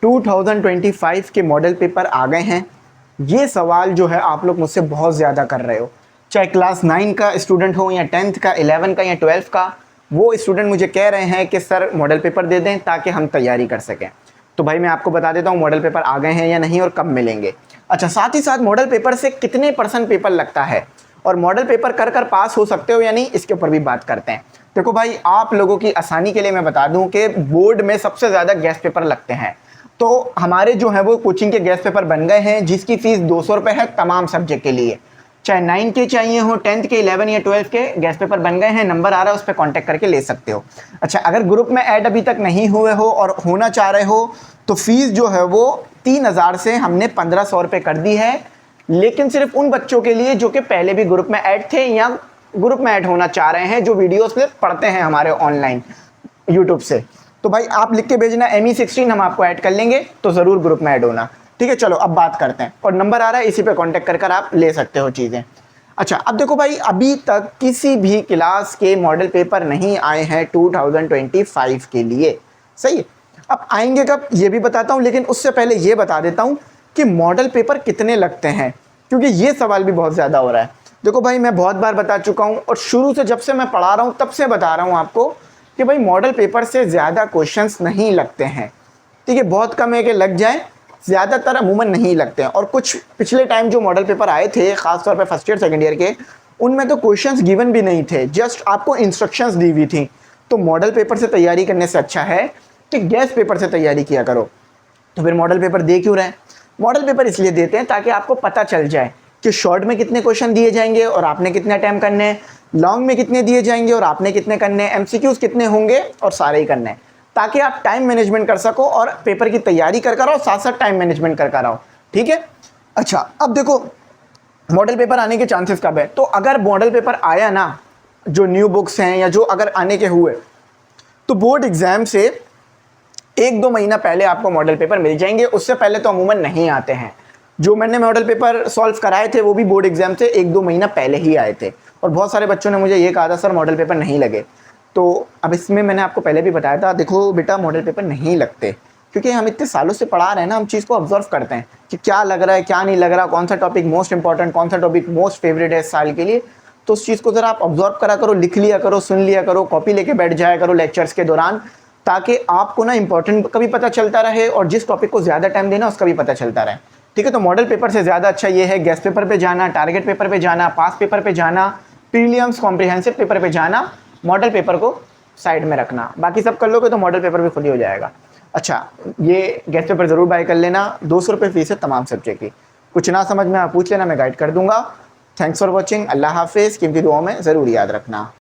2025 के model paper आ गए हैं। ये सवाल जो है आप लोग मुझसे बहुत ज़्यादा कर रहे हो, चाहे क्लास 9 का स्टूडेंट हो या 10th का, 11 का या 12th का। वो स्टूडेंट मुझे कह रहे हैं कि सर मॉडल पेपर दे दें ताकि हम तैयारी कर सकें। तो भाई मैं आपको बता देता हूँ मॉडल पेपर आ गए हैं या नहीं और कब मिलेंगे। अच्छा, साथ ही साथ मॉडल पेपर से कितने % पेपर लगता है और मॉडल पेपर कर कर पास हो सकते हो या नहीं, इसके ऊपर भी बात करते हैं। देखो भाई, आप लोगों की आसानी के लिए मैं बता दूं कि बोर्ड में सबसे ज़्यादा गेस्ट पेपर लगते हैं। तो हमारे जो है वो कोचिंग के गेस्ट पेपर बन गए हैं जिसकी फ़ीस 200 रुपये है तमाम सब्जेक्ट के लिए। चाहे 9 के चाहिए हो, 10th के, 11 या 12 के गेस्ट पेपर बन गए हैं। नंबर आ रहा है, उस पर कॉन्टैक्ट करके ले सकते हो। अच्छा, अगर ग्रुप में ऐड अभी तक नहीं हुए हो और होना चाह रहे हो तो फीस जो है वो 3000 से हमने 1500 रुपये कर दी है, लेकिन सिर्फ उन बच्चों के लिए जो कि पहले भी ग्रुप में ऐड थे या ग्रुप में ऐड होना चाह रहे हैं, जो वीडियोस में पढ़ते हैं हमारे ऑनलाइन यूट्यूब से। तो भाई आप लिख के भेजना ME16, हम आपको ऐड कर लेंगे, तो ज़रूर ग्रुप में ऐड होना। ठीक है, चलो अब बात करते हैं। और नंबर आ रहा है, इसी पे कांटेक्ट कर आप ले सकते हो चीज़ें। अच्छा, अब देखो भाई, अभी तक किसी भी क्लास के मॉडल पेपर नहीं आए हैं 2025 के लिए। सही है, अब आएंगे कब ये भी बताता हूँ, लेकिन उससे पहले ये बता देता हूँ कि मॉडल पेपर कितने लगते हैं, क्योंकि ये सवाल भी बहुत ज़्यादा हो रहा है। देखो भाई, मैं बहुत बार बता चुका हूँ और शुरू से जब से मैं पढ़ा रहा हूँ तब से बता रहा हूँ आपको कि भाई मॉडल पेपर से ज़्यादा क्वेश्चंस नहीं लगते हैं। ठीक है, बहुत कम है कि लग जाए, ज़्यादातर अमूमन नहीं लगते हैं। और कुछ पिछले टाइम जो मॉडल पेपर आए थे, ख़ासतौर पे फर्स्ट ईयर सेकंड ईयर के, उनमें तो क्वेश्चंस गिवन भी नहीं थे, जस्ट आपको इंस्ट्रक्शंस दी हुई थी। तो मॉडल पेपर से तैयारी करने से अच्छा है कि गेस्ट पेपर से तैयारी किया करो। तो फिर मॉडल पेपर दे क्यों रहे हैं? मॉडल पेपर इसलिए देते हैं ताकि आपको पता चल जाए कि शॉर्ट में कितने क्वेश्चन दिए जाएंगे और आपने कितने अटैम्प्ट करने हैं, लॉन्ग में कितने दिए जाएंगे और आपने कितने करने हैं, MCQs कितने होंगे और सारे ही करने हैं, ताकि आप टाइम मैनेजमेंट कर सको और पेपर की तैयारी कर कर आओ, साथ साथ टाइम मैनेजमेंट कर कर आओ। ठीक है। अच्छा, अब देखो मॉडल पेपर आने के चांसेस कब है। तो अगर मॉडल पेपर आया ना, जो न्यू बुक्स हैं या जो अगर आने के हुए, तो बोर्ड एग्जाम से 1-2 महीना पहले आपको मॉडल पेपर मिल जाएंगे। उससे पहले तो अमूमन नहीं आते हैं। जो मैंने मॉडल पेपर सॉल्व कराए थे वो भी बोर्ड एग्जाम से 1-2 महीना पहले ही आए थे। और बहुत सारे बच्चों ने मुझे ये कहा था सर मॉडल पेपर नहीं लगे। तो अब इसमें मैंने आपको पहले भी बताया था, देखो बेटा मॉडल पेपर नहीं लगते, क्योंकि हम इतने सालों से पढ़ा रहे हैं ना, हम चीज़ को ऑब्जर्व करते हैं कि क्या लग रहा है क्या नहीं लग रहा, कौन सा टॉपिक मोस्ट इंपॉर्टेंट, कौन सा टॉपिक मोस्ट फेवरेट है इस साल के लिए। तो उस चीज़ को ज़रा आप ऑब्जर्व करा करो, लिख लिया करो, सुन लिया करो, कॉपी लेके बैठ जाया करो लेक्चर्स के दौरान, ताकि आपको ना इंपॉर्टेंट का भी पता चलता रहे और जिस टॉपिक को ज़्यादा टाइम देना उसका भी पता चलता रहे। ठीक है, तो मॉडल पेपर से ज़्यादा अच्छा ये है गेस्ट पेपर पे जाना, टारगेट पेपर पे जाना, पास पेपर पे जाना, प्रीलिम्स कॉम्प्रिहेंसिव पेपर पे जाना, मॉडल पेपर को साइड में रखना। बाकी सब कर लोगे तो मॉडल पेपर भी खुद ही हो जाएगा। अच्छा, ये गेस्ट पेपर ज़रूर बाय कर लेना, 200 रुपये फीस है तमाम सब्जेक्ट की। कुछ ना समझ में आप पूछ लेना, मैं गाइड कर दूंगा। थैंक्स फॉर वॉचिंग, अल्लाह हाफिज़। कीमती दुआओं में ज़रूर याद रखना।